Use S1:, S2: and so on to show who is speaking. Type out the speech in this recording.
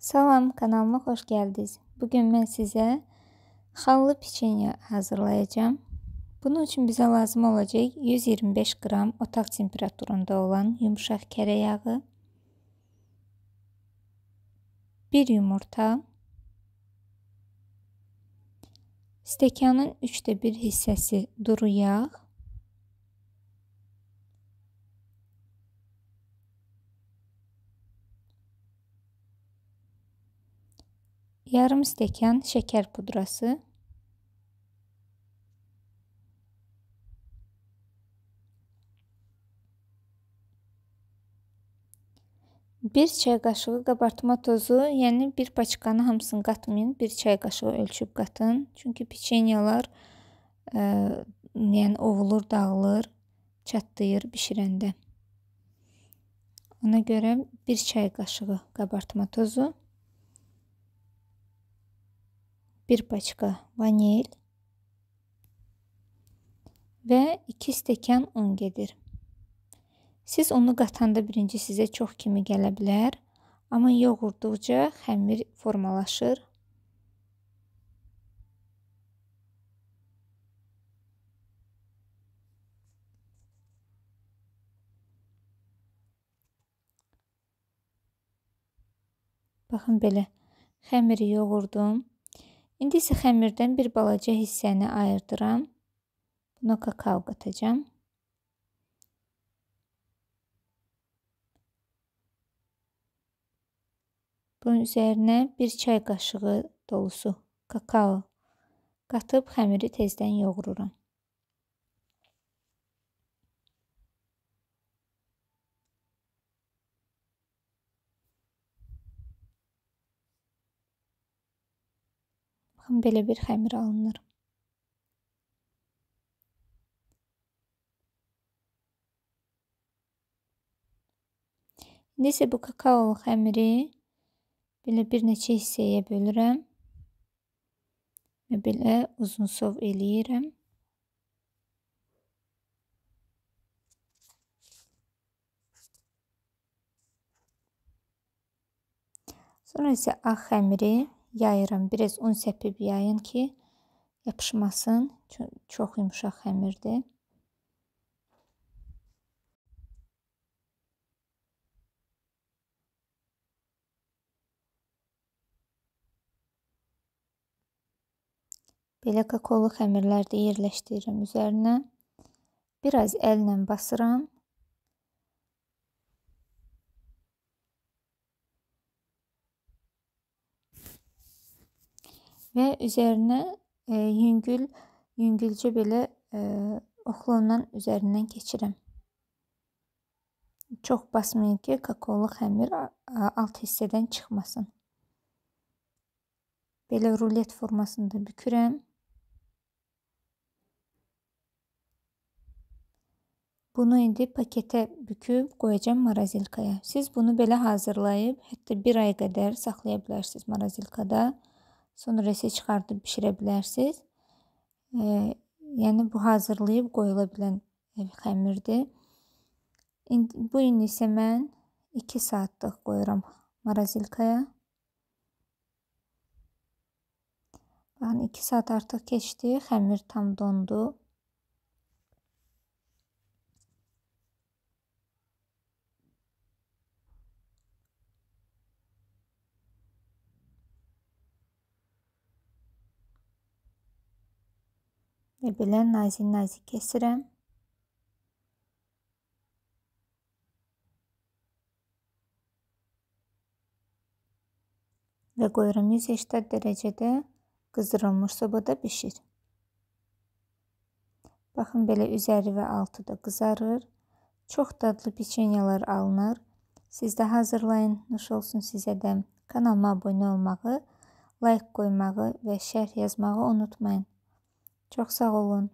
S1: Salam, kanalıma xoş gəldiniz. Bugün mən sizə xallı piçenya hazırlayacağım. Bunun üçün bizə lazım olacaq 125 qram otaq temperaturunda olan yumuşaq kərə yağı, 1 yumurta, stəkanın 1/3 hissəsi duru yağ, yarım stəkan şəkər pudrası, 1 çay qaşığı qabartma tozu, yəni bir paçkanı hamısını qatmayın, 1 çay qaşığı ölçüb qatın. Çünki piçenyalar yəni ovulur, dağılır, çatlayır bişirəndə. Ona görə 1 çay qaşığı qabartma tozu, 1 paçka vanil və 2 stəkan un gedir. Siz unu qatanda birinci sizə çox kimi gələ bilər, amma yoğurduqca xəmir formalaşır. Baxın belə xəmiri yoğurdum. İndi isə xəmirdən bir balaca hissəni ayırdıram. Buna kakao qatacağım. Bunun üzərinə 1 çay qaşığı dolusu kakao qatıb xəmiri tezdən yoğururam. Baxın, belə bir xəmir alınır. İndi isə bu kakaolu xəmiri belə bir neçə hissəyə bölürəm və belə uzunsov eləyirəm. Sonra isə ağ xəmiri yayıram. Biraz un səpib yayın ki, yapışmasın. Çox yumuşaq xəmirdir. Belə kakaolu xəmirləri də yerləşdirirəm üzərinə. Biraz əllə basıram. Və üzərinə yüngülcə belə oxlundan üzərindən keçirəm. Çox basmayın ki, kakaolu xəmir alt hissədən çıxmasın. Belə rulet formasında bükürəm. Bunu indi paketə büküb qoyacağım marazelkaya. Siz bunu belə hazırlayıb, hətta 1 ay qədər saxlaya bilərsiniz marazilkada. Sonra isə çıxardıb bişirə bilərsiniz. Yəni bu hazırlayıb qoyula bilən xəmirdir. Bu gün isə mən 2 saatlıq qoyuram marazilkaya. Baxın, 2 saat artıq keçdi, xəmir tam dondu. Və belə nazik kəsirəm. Və qoyuram 180 dərəcədə qızdırılmış sobada bişir. Baxın, belə üzəri və altı da qızarır. Çox dadlı piçenyalar alınır. Siz də hazırlayın, nuş olsun sizə də. Kanalıma abunə olmağı, like qoymağı və şərh yazmağı unutmayın. Çox sağ olun.